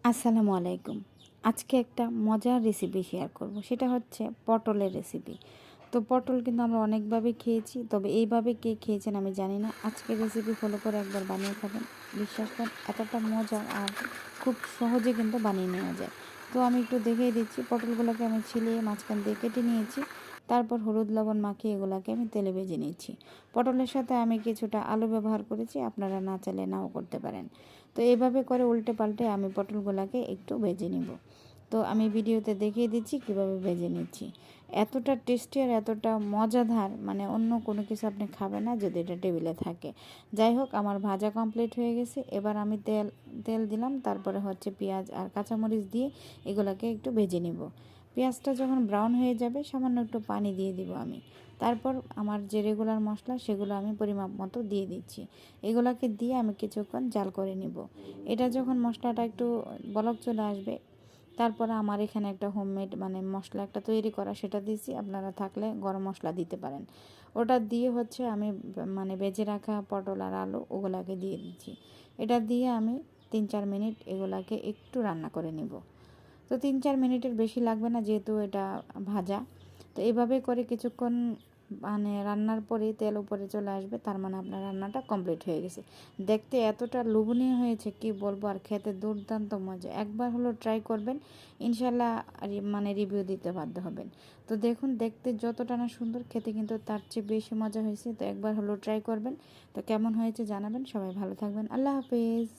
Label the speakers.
Speaker 1: আসসালামু আলাইকুম। আজকে একটা মজার রেসিপি শেয়ার করব। সেটা হচ্ছে পটলের রেসিপি। তো পটল কিন্তু আমরা অনেকভাবে খেয়েছি, তবে এইভাবে কে খেয়েছেন আমি জানি না। আজকের রেসিপি ফলো করে একবার বানিয়ে খাবেন, বিশ্বাস করেন এতটা মজার আর খুব সহজে কিন্তু বানিয়ে নেওয়া যায়। তো আমি একটু দেখিয়ে দিচ্ছি। পটলগুলোকে আমি ছিলে মাঝখান দিয়ে কেটে নিয়েছি। তারপর হলুদ লবণ মাখিয়ে এগুলোকে আমি তেলে ভেজে নিচ্ছি। পটলের সাথে আমি কিছুটা আলু ব্যবহার করেছি, আপনারা না চাইলে নাও করতে পারেন। তো এইভাবে করে উল্টে পাল্টে আমি পটলগুলোকে একটু ভেজে নিব। তো আমি ভিডিওতে দেখিয়ে দিচ্ছি কিভাবে ভেজে নিচ্ছি। এতটা টেস্টি আর এতটা মজাদার, মানে অন্য কোনো কিছু আপনি খাবেন না যদি এটা টেবিলে থাকে। যাই হোক, আমার ভাজা কমপ্লিট হয়ে গেছে। এবার আমি তেল দিলাম, তারপরে হচ্ছে পেঁয়াজ আর কাঁচামরিচ দিয়ে এগুলোকে একটু ভেজে নিব। পেঁয়াজটা যখন ব্রাউন হয়ে যাবে সামান্য একটু পানি দিয়ে দিব আমি। তারপর আমার যে রেগুলার মশলা সেগুলো আমি পরিমাপ মতো দিয়ে দিচ্ছি। এগুলোকে দিয়ে আমি কিছুক্ষণ জাল করে নিব। এটা যখন মশলাটা একটু বলক চলে আসবে, তারপরে আমার এখানে একটা হোমমেড মানে মশলা একটা তৈরি করা, সেটা দিয়েছি। আপনারা থাকলে গরম মশলা দিতে পারেন। ওটা দিয়ে হচ্ছে আমি মানে ভেজে রাখা পটল আর আলু ওগুলাকে দিয়ে দিচ্ছি। এটা দিয়ে আমি 3-4 মিনিট এগুলাকে একটু রান্না করে নিব। তো 3-4 মিনিটের বেশি লাগবে না, যেহেতু এটা ভাজা। তো এইভাবে করে কিছুক্ষণ মানে রান্নার পরে তেল উপরে চলে আসবে, তার মানে আপনার রান্নাটা কমপ্লিট হয়ে গেছে। দেখতে এতটা লোভনীয় হয়েছে কি বলবো, আর খেতে দুর্দান্ত মজা। একবার হলো ট্রাই করবেন, ইনশাল্লাহ মানে রিভিউ দিতে বাধ্য হবেন। তো দেখুন, দেখতে যতটা না সুন্দর, খেতে কিন্তু তার চেয়ে বেশি মজা হয়েছে। তো একবার হলো ট্রাই করবেন। তো কেমন হয়েছে জানাবেন। সবাই ভালো থাকবেন। আল্লাহ হাফেজ।